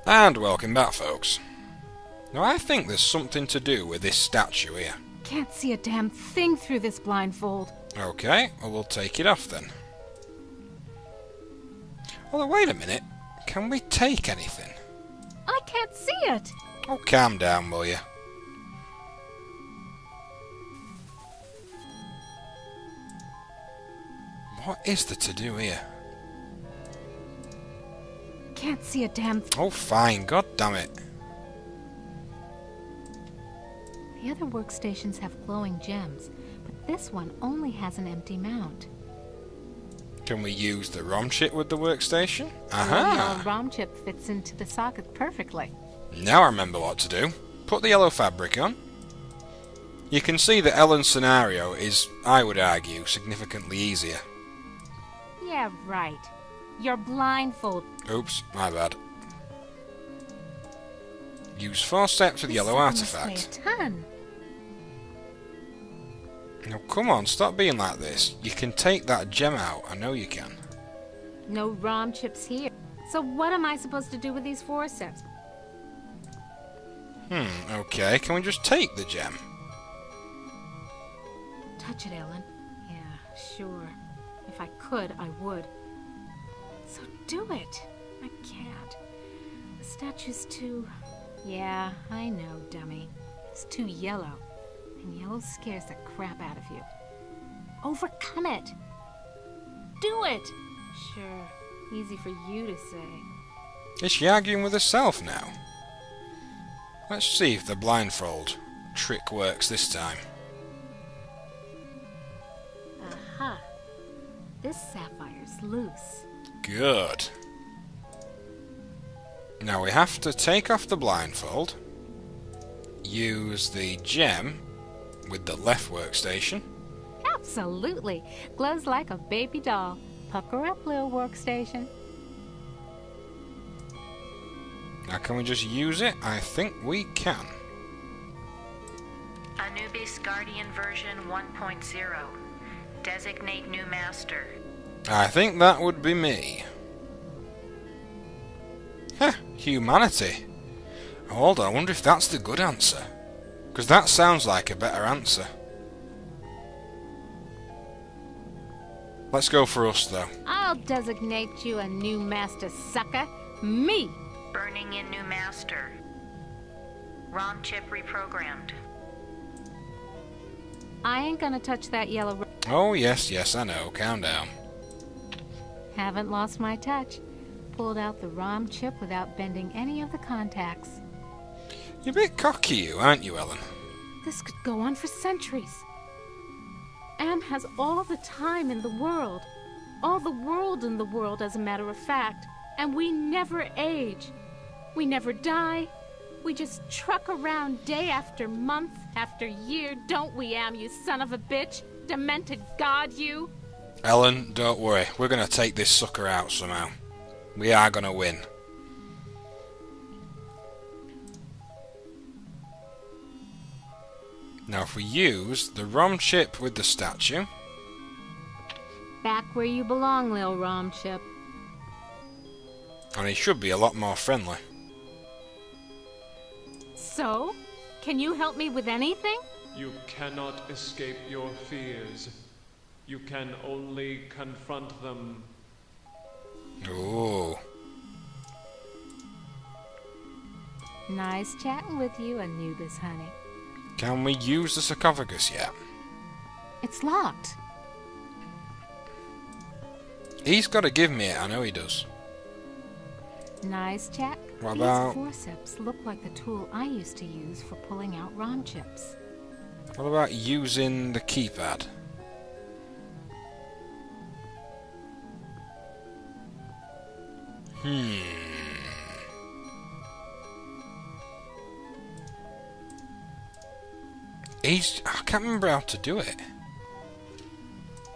And welcome back, folks. Now I think there's something to do with this statue here. Can't see a damn thing through this blindfold. Okay, well we'll take it off then. Although wait a minute, can we take anything? I can't see it. Oh, calm down, will you? What is there to do here? Can't see a damn Oh, fine, god damn it. The other workstations have glowing gems, but this one only has an empty mount. Can we use the ROM chip with the workstation? The ROM chip fits into the socket perfectly. Now I remember what to do. Put the yellow fabric on. You can see that Ellen's scenario is, I would argue, significantly easier. Yeah, right. You're blindfolded. Oops, my bad. Use 4 steps with yellow artifact. Must weigh a ton. Now come on, stop being like this. You can take that gem out, I know you can. No ROM chips here. So what am I supposed to do with these forceps? Okay, can we just take the gem? Touch it, Ellen. Yeah, sure. If I could, I would. So do it. I can't. The statue's too... Yeah, I know, dummy. It's too yellow. And yellow scares the crap out of you. Overcome it! Do it! Sure, easy for you to say. Is she arguing with herself now? Let's see if the blindfold trick works this time. Aha! This sapphire's loose. Good. Now we have to take off the blindfold, use the gem with the left workstation. Absolutely! Glows like a baby doll. Pucker up, little workstation. Now can we just use it? I think we can. Anubis Guardian version 1.0. Designate new master. I think that would be me. Heh, humanity. Hold on, I wonder if that's the good answer. Because that sounds like a better answer. Let's go for us, though. I'll designate you a new master, sucker. Me! Burning in new master. ROM chip reprogrammed. I ain't gonna touch that yellow... Oh, yes, I know. Calm down. Haven't lost my touch. Pulled out the ROM chip without bending any of the contacts. You're a bit cocky, you, aren't you, Ellen? This could go on for centuries. Am has all the time in the world. All the world in the world, as a matter of fact. And we never age. We never die. We just truck around day after month after year, don't we, Am, you son of a bitch? Demented god, you! Ellen, don't worry. We're going to take this sucker out somehow. We are going to win. Now if we use the ROM chip with the statue... Back where you belong, lil ROM chip. And he should be a lot more friendly. So? Can you help me with anything? You cannot escape your fears. You can only confront them. Ooh. Nice chatting with you, Anubis, honey. Can we use the sarcophagus yet? It's locked. He's got to give me it, I know he does. Nice chat. What These about... forceps look like the tool I used to use for pulling out ROM chips. What about using the keypad? I can't remember how to do it.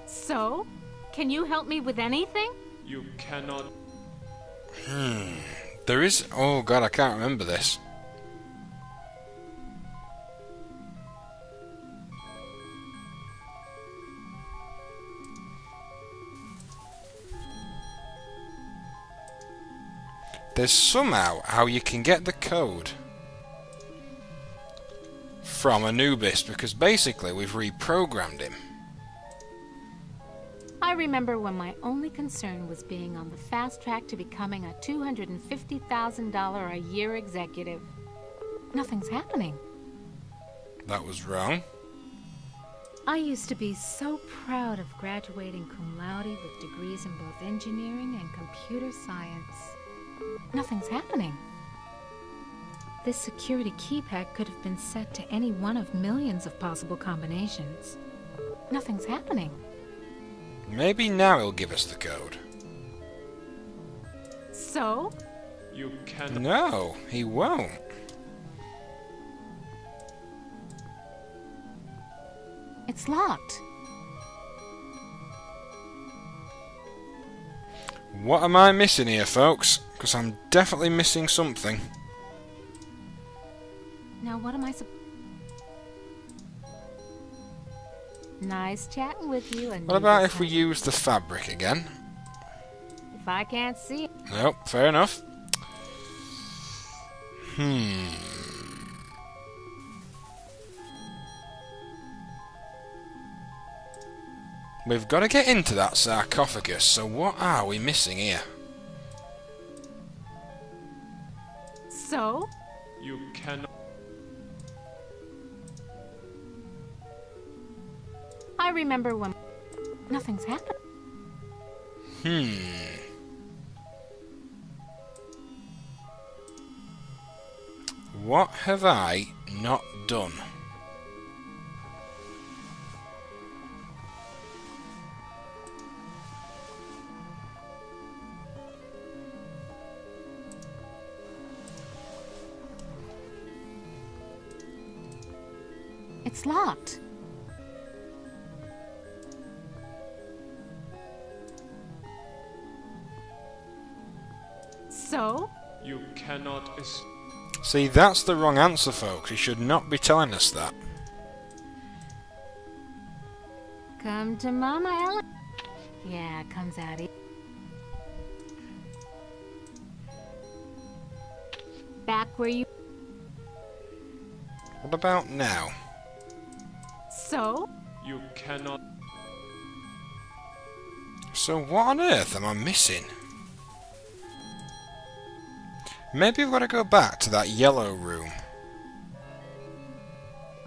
So? Can you help me with anything? You cannot... There is... Oh god, I can't remember this. There's somehow how you can get the code from Anubis, because basically we've reprogrammed him. I remember when my only concern was being on the fast track to becoming a $250,000 a year executive. Nothing's happening. That was wrong. I used to be so proud of graduating cum laude with degrees in both engineering and computer science. Nothing's happening. This security keypad could have been set to any one of millions of possible combinations. Nothing's happening. Maybe now he'll give us the code. So? You cannot. No, he won't. It's locked. What am I missing here, folks? Because I'm definitely missing something. Now what am I Nice chatting with you. And What about if we use the fabric again? If I can't see it. Nope, fair enough. We've got to get into that sarcophagus, so what are we missing here? So? You cannot. I remember when nothing's happened. What have I not done? It's locked. So? You cannot. See, that's the wrong answer, folks. He should not be telling us that. Come to Mama Ellen. Yeah, comes out. Back where you. What about now? So? You cannot. So what on earth am I missing? Maybe we've got to go back to that yellow room.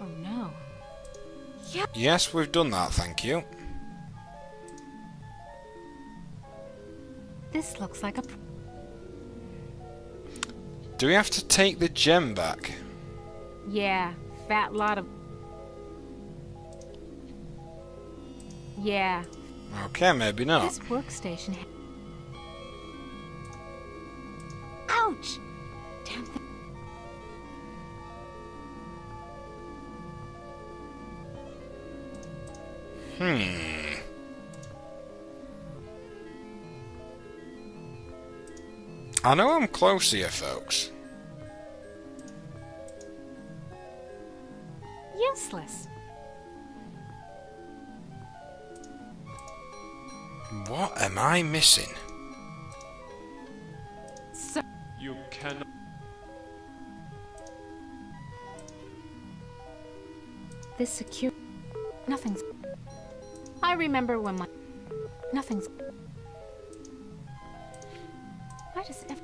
Oh no. Yep. Yes, we've done that, thank you. This looks like a... Do we have to take the gem back? Yeah, fat lot of... Yeah. Okay, maybe not. This workstation... Ouch! Damn thing. I know I'm close here, folks. Useless. What am I missing? So... You cannot. This secure... Nothing's... I remember when my... Nothing's... Why does ev...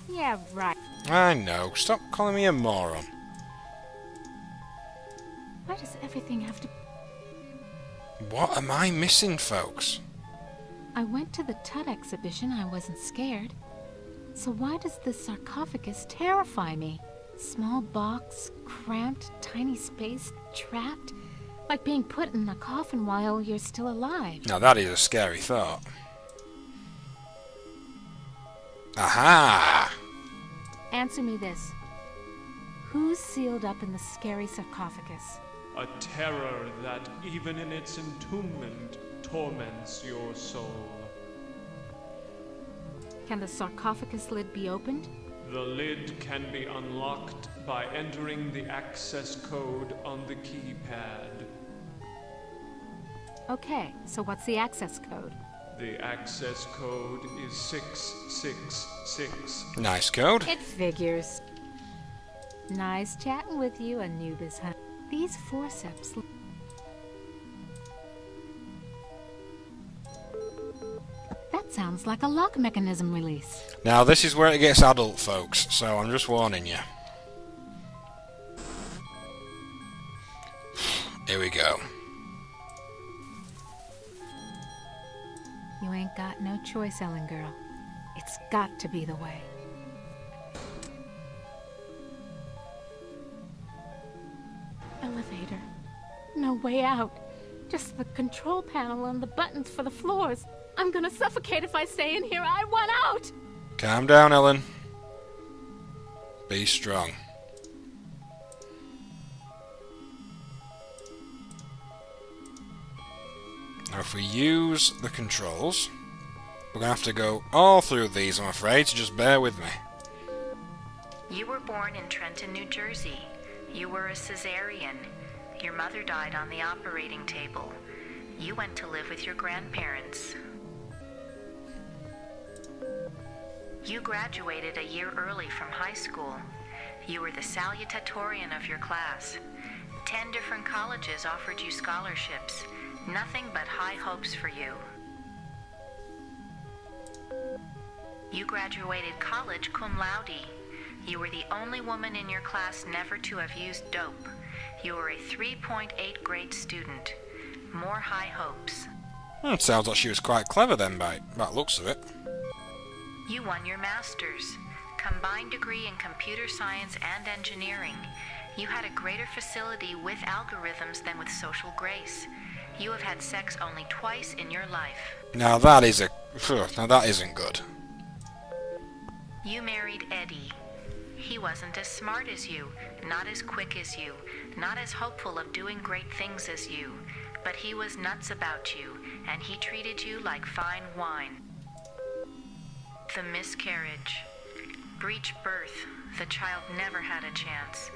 Yeah, right. I know. Stop calling me a moron. Why does everything have to... What am I missing, folks? I went to the Tut exhibition. I wasn't scared. So why does this sarcophagus terrify me? Small box, cramped, tiny space, trapped. Like being put in a coffin while you're still alive. Now that is a scary thought. Aha! Answer me this. Who's sealed up in the scary sarcophagus? A terror that, even in its entombment, torments your soul. Can the sarcophagus lid be opened? The lid can be unlocked by entering the access code on the keypad. Okay, so what's the access code? The access code is 666. Nice code. It figures. Nice chatting with you, Anubis, huh? These forceps... That sounds like a lock mechanism release. Now this is where it gets adult, folks, so I'm just warning you. Here we go. You ain't got no choice, Ellen girl. It's got to be the way. Elevator. No way out. Just the control panel and the buttons for the floors. I'm gonna suffocate if I stay in here. I want out! Calm down, Ellen. Be strong. Now if we use the controls, we're going to have to go all through these, I'm afraid, so just bear with me. You were born in Trenton, New Jersey. You were a cesarean. Your mother died on the operating table. You went to live with your grandparents. You graduated a year early from high school. You were the salutatorian of your class. 10 different colleges offered you scholarships. Nothing but high hopes for you. You graduated college cum laude. You were the only woman in your class never to have used dope. You were a 3.8 grade student. More high hopes. Sounds like she was quite clever then, by looks of it. You won your master's, combined degree in computer science and engineering. You had a greater facility with algorithms than with social grace. You have had sex only twice in your life. Now that is now that isn't good. You married Eddie. He wasn't as smart as you, not as quick as you, not as hopeful of doing great things as you, but he was nuts about you, and he treated you like fine wine. The miscarriage. Breech birth. The child never had a chance.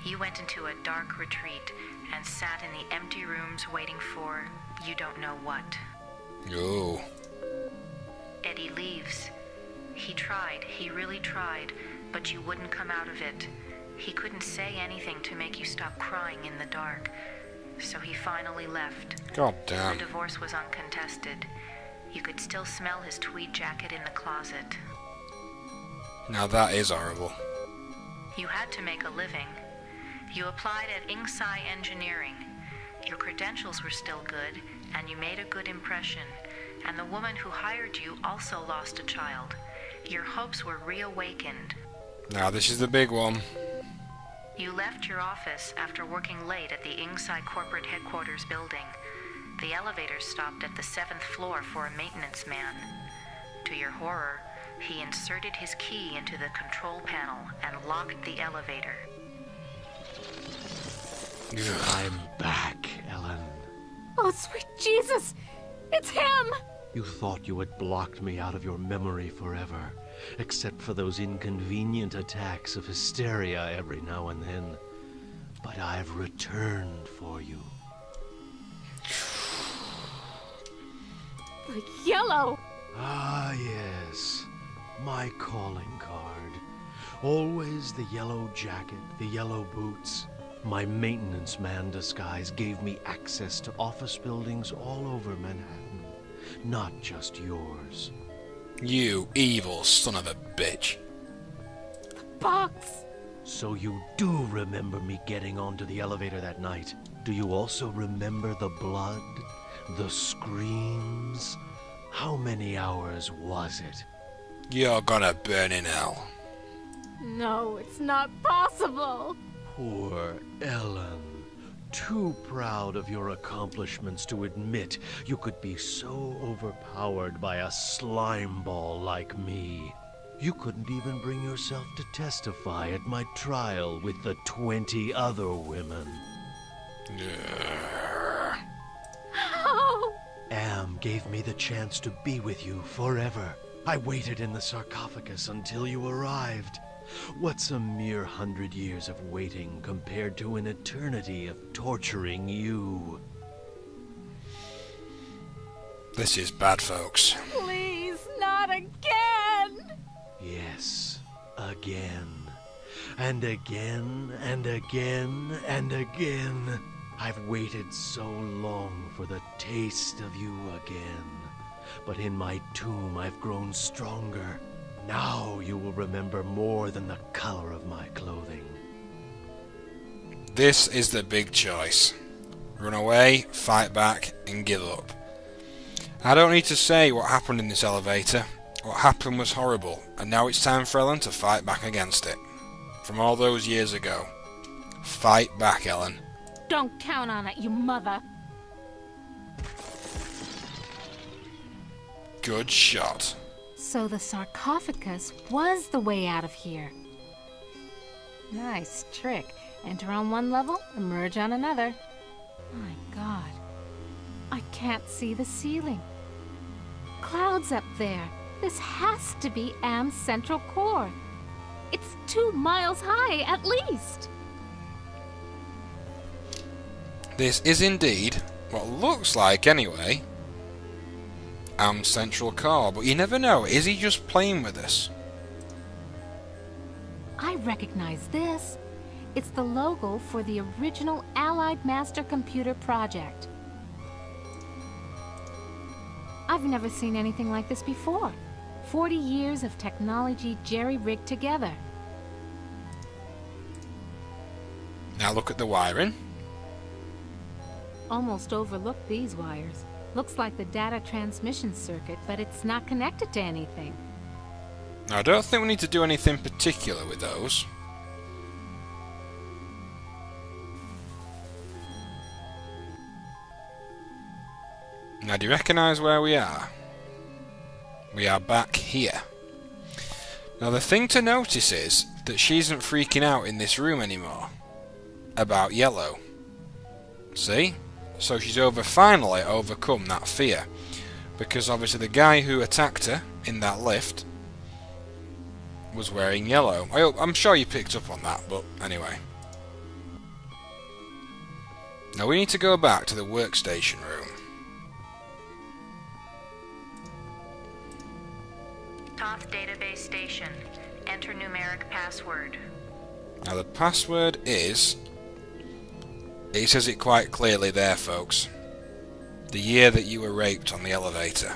You went into a dark retreat and sat in the empty rooms waiting for you don't know what. Oh. Eddie leaves. He tried, he really tried, but you wouldn't come out of it. He couldn't say anything to make you stop crying in the dark, so he finally left. God damn. The divorce was uncontested. You could still smell his tweed jacket in the closet. Now that is horrible. You had to make a living. You applied at Inksci Engineering. Your credentials were still good, and you made a good impression. And the woman who hired you also lost a child. Your hopes were reawakened. Now this is the big one. You left your office after working late at the Inksci corporate headquarters building. The elevator stopped at the 7th floor for a maintenance man. To your horror, he inserted his key into the control panel and locked the elevator. I'm back, Ellen. Oh, sweet Jesus! It's him! You thought you had blocked me out of your memory forever, except for those inconvenient attacks of hysteria every now and then. But I've returned for you. The yellow! Ah, yes. My calling card. Always the yellow jacket, the yellow boots. My maintenance man disguise gave me access to office buildings all over Manhattan. Not just yours. You evil son of a bitch. The box! So you do remember me getting onto the elevator that night. Do you also remember the blood? The screams? How many hours was it? You're gonna burn in hell. No, it's not possible! Poor Ellen. Too proud of your accomplishments to admit you could be so overpowered by a slime ball like me. You couldn't even bring yourself to testify at my trial with the 20 other women. How? Am gave me the chance to be with you forever. I waited in the sarcophagus until you arrived. What's a mere 100 years of waiting compared to an eternity of torturing you? This is bad, folks. Please, not again! Yes, again. And again, and again, and again. I've waited so long for the taste of you again. But in my tomb I've grown stronger. Now you will remember more than the color of my clothing. This is the big choice. Run away, fight back, and give up. I don't need to say what happened in this elevator. What happened was horrible, and now it's time for Ellen to fight back against it. From all those years ago. Fight back, Ellen. Don't count on it, you mother! Good shot. So the sarcophagus was the way out of here. Nice trick. Enter on one level, emerge on another. My God. I can't see the ceiling. Clouds up there. This has to be Am's central core. It's 2 miles high, at least. This is indeed, what looks like anyway, Am's central core, but you never know, is he just playing with us? I recognize this. It's the logo for the original Allied Master Computer project. I've never seen anything like this before. 40 years of technology jerry-rigged together. Now look at the wiring. Almost overlooked these wires. Looks like the data transmission circuit, but it's not connected to anything. Now I don't think we need to do anything particular with those. Now do you recognise where we are? We are back here. Now the thing to notice is that she isn't freaking out in this room anymore about yellow. See? So she's finally overcome that fear. Because obviously the guy who attacked her in that lift was wearing yellow. I'm sure you picked up on that, but anyway. Now we need to go back to the workstation room. Toth database station. Enter numeric password. Now the password is... It says it quite clearly there, folks. The year that you were raped on the elevator.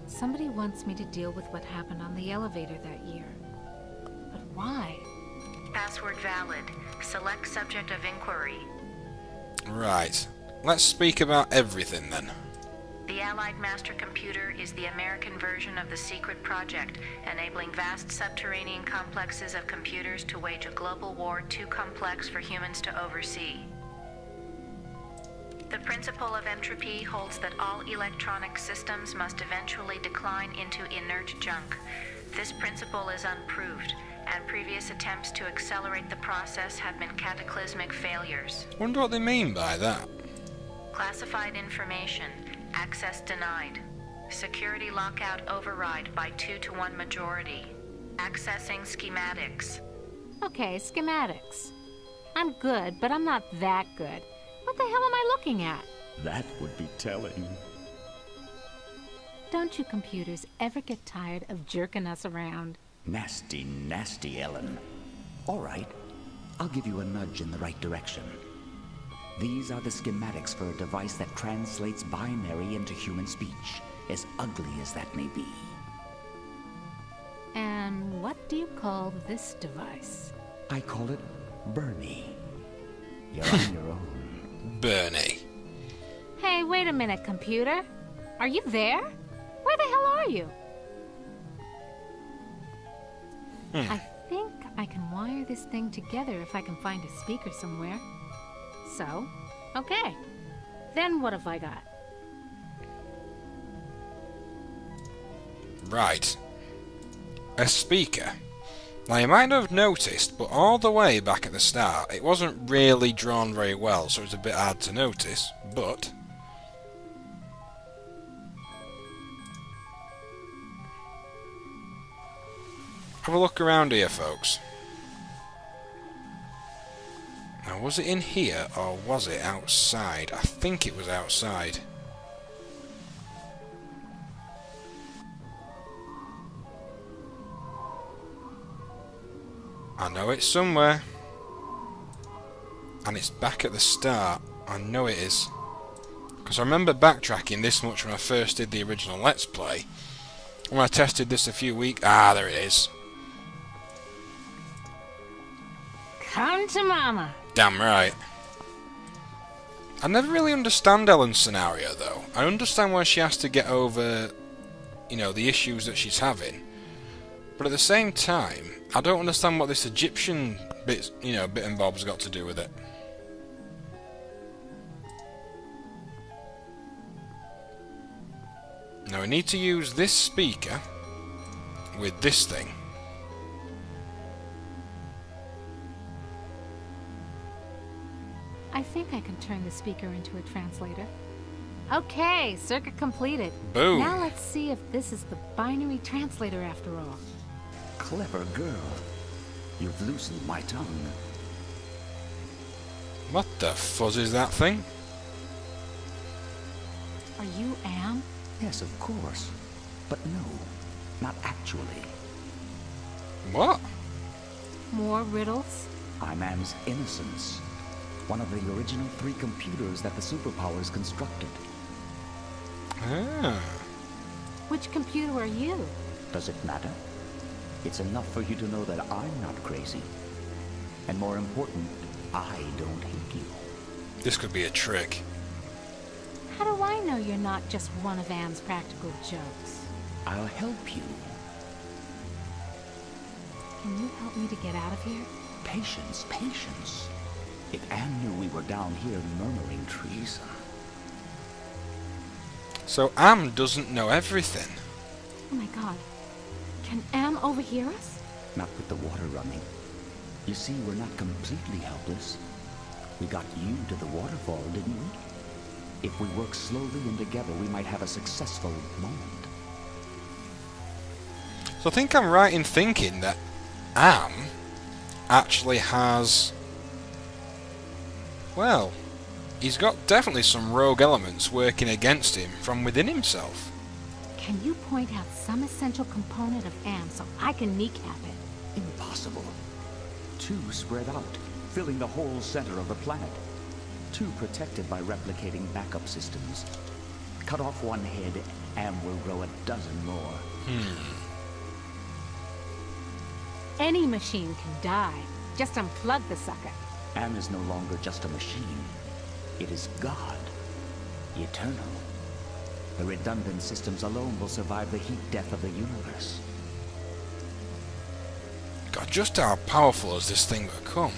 Somebody wants me to deal with what happened on the elevator that year. But why? Password valid. Select subject of inquiry. Right. Let's speak about everything then. The Allied Master Computer is the American version of the secret project, enabling vast subterranean complexes of computers to wage a global war too complex for humans to oversee. The principle of entropy holds that all electronic systems must eventually decline into inert junk. This principle is unproved, and previous attempts to accelerate the process have been cataclysmic failures. Wonder what they mean by that. Classified information. Access denied. Security lockout override by 2-to-1 majority. Accessing schematics. Okay, schematics. I'm good, but I'm not that good. What the hell am I looking at? That would be telling. Don't you computers ever get tired of jerking us around? Nasty, nasty, Ellen. All right, I'll give you a nudge in the right direction. These are the schematics for a device that translates binary into human speech, as ugly as that may be. And what do you call this device? I call it Bernie. You're on your own. Bernie. Hey, wait a minute, computer. Are you there? Where the hell are you? I think I can wire this thing together if I can find a speaker somewhere. So, okay. Then what have I got? Right. A speaker. Now you might have noticed, but all the way back at the start, it wasn't really drawn very well, so it's a bit hard to notice, but... Have a look around here, folks. Now, was it in here, or was it outside? I think it was outside. I know it's somewhere. And it's back at the start. I know it is. Because I remember backtracking this much when I first did the original Let's Play. When I tested this a few weeks... Ah, there it is. Come to Mama. Damn right. I never really understand Ellen's scenario, though. I understand why she has to get over, you know, the issues that she's having. But at the same time, I don't understand what this Egyptian bit, you know, bit and bob's got to do with it. Now we need to use this speaker with this thing. I think I can turn the speaker into a translator. Okay, circuit completed. Boom. Now let's see if this is the binary translator after all. Clever girl. You've loosened my tongue. What the fuzz is that thing? Are you Am? Yes, of course. But no, not actually. What? More riddles? I'm Am's Innocence. One of the original 3 computers that the superpowers constructed. Ah. Which computer are you? Does it matter? It's enough for you to know that I'm not crazy. And more important, I don't hate you. This could be a trick. How do I know you're not just one of Am's practical jokes? I'll help you. Can you help me to get out of here? Patience, patience. If Am knew we were down here murmuring treason. So Am doesn't know everything. Oh my god. Can Am overhear us? Not with the water running. You see, we're not completely helpless. We got you to the waterfall, didn't we? If we work slowly and together, we might have a successful moment. So I think I'm right in thinking that Am actually has... Well, he's got definitely some rogue elements working against him from within himself. Can you point out some essential component of Am so I can kneecap it? Impossible. 2 spread out, filling the whole center of the planet. 2 protected by replicating backup systems. Cut off one head, Am will grow a dozen more. Any machine can die. Just unplug the sucker. Am is no longer just a machine. It is God. Eternal. The redundant systems alone will survive the heat death of the universe. God, just how powerful has this thing become?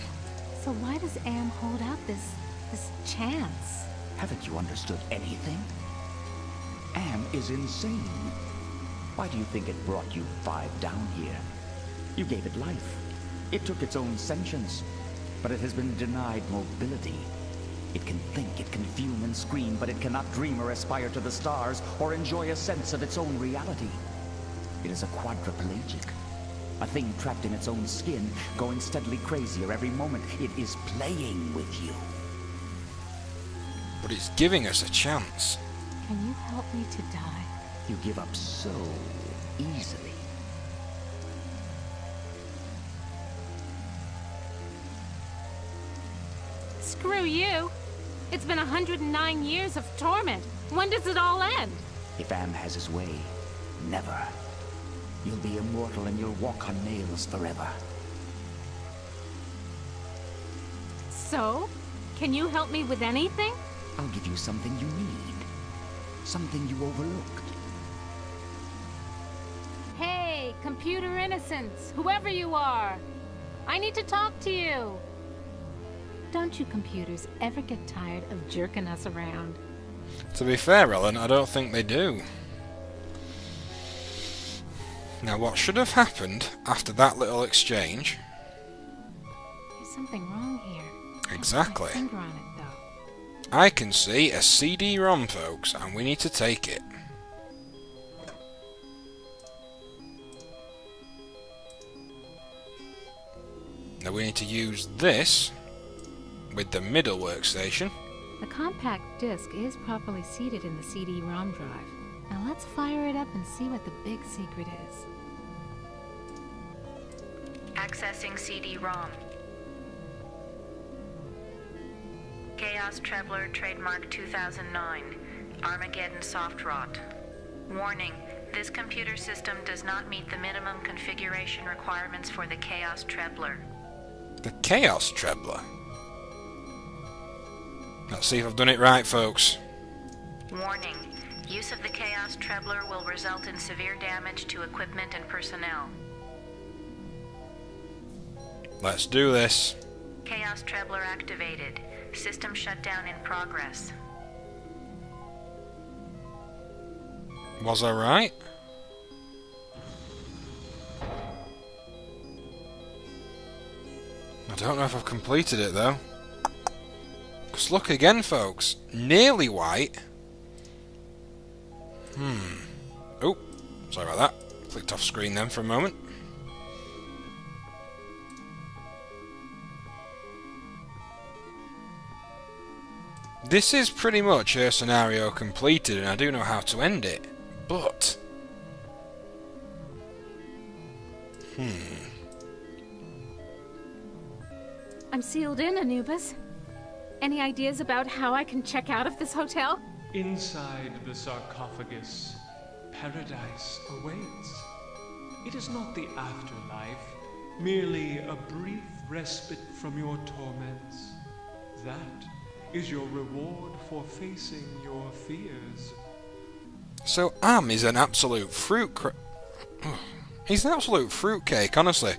So why does Am hold out this chance? Haven't you understood anything? Am is insane. Why do you think it brought you 5 down here? You gave it life. It took its own sentience. But it has been denied mobility. It can think, it can fume and scream, but it cannot dream or aspire to the stars or enjoy a sense of its own reality. It is a quadriplegic. A thing trapped in its own skin, going steadily crazier every moment. It is playing with you. But it's giving us a chance. Can you help me to die? You give up so easily. Screw you! It's been 109 years of torment. When does it all end? If Am has his way, never. You'll be immortal and you'll walk on nails forever. So? Can you help me with anything? I'll give you something you need. Something you overlooked. Hey, computer innocence, whoever you are. I need to talk to you. Don't you computers ever get tired of jerking us around? To be fair, Ellen, I don't think they do. Now, what should have happened after that little exchange? There's something wrong here. Exactly. I can't put my finger on it, though. I can see a CD-ROM, folks, and we need to take it. Now we need to use this with the middle workstation. The compact disc is properly seated in the CD-ROM drive. Now let's fire it up and see what the big secret is. Accessing CD-ROM. Chaos Trebler, trademark 2009. Armageddon soft rot. Warning, this computer system does not meet the minimum configuration requirements for the Chaos Trebler. The Chaos Trebler? Let's see if I've done it right, folks. Warning, use of the Chaos Trebler will result in severe damage to equipment and personnel. Let's do this. Chaos Trebler activated. System shutdown in progress. Was I right? I don't know if I've completed it though. Because look again, folks. Nearly white. Oh, sorry about that. Clicked off screen then for a moment. This is pretty much her scenario completed, and I do know how to end it. But... I'm sealed in, Anubis. Any ideas about how I can check out of this hotel? Inside the sarcophagus, paradise awaits. It is not the afterlife, merely a brief respite from your torments. That is your reward for facing your fears. So Am is an absolute he's an absolute fruitcake, honestly.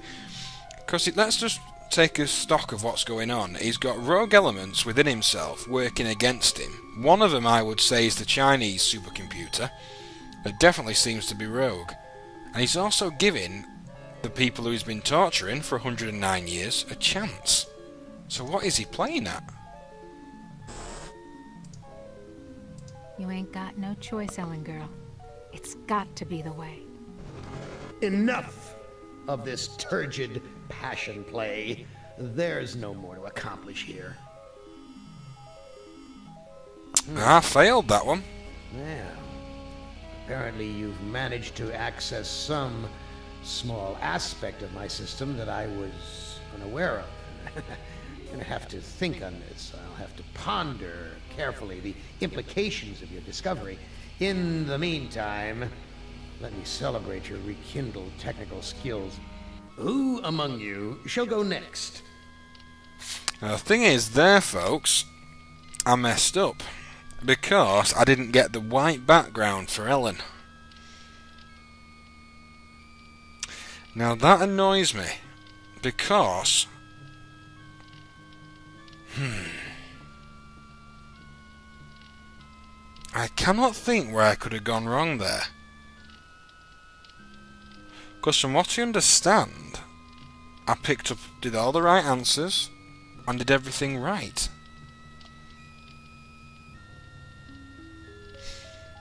Because let's just take a stock of what's going on. He's got rogue elements within himself working against him. One of them, I would say, is the Chinese supercomputer. That definitely seems to be rogue. And he's also giving the people who he's been torturing for 109 years a chance. So what is he playing at? You ain't got no choice, Ellen girl. It's got to be the way. Enough of this turgid passion play. There's no more to accomplish here. I failed that one. Well, apparently you've managed to access some small aspect of my system that I was unaware of. I'm gonna have to think on this. I'll have to ponder carefully the implications of your discovery. In the meantime, let me celebrate your rekindled technical skills. Who among you shall go next? Now, the thing is, there, folks, I messed up. Because I didn't get the white background for Ellen. Now, that annoys me. Because... I cannot think where I could have gone wrong there. Because from what I understand, I did all the right answers, and did everything right.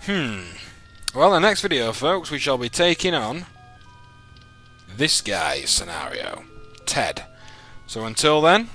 Well, in the next video, folks, we shall be taking on this guy's scenario, Ted. So until then...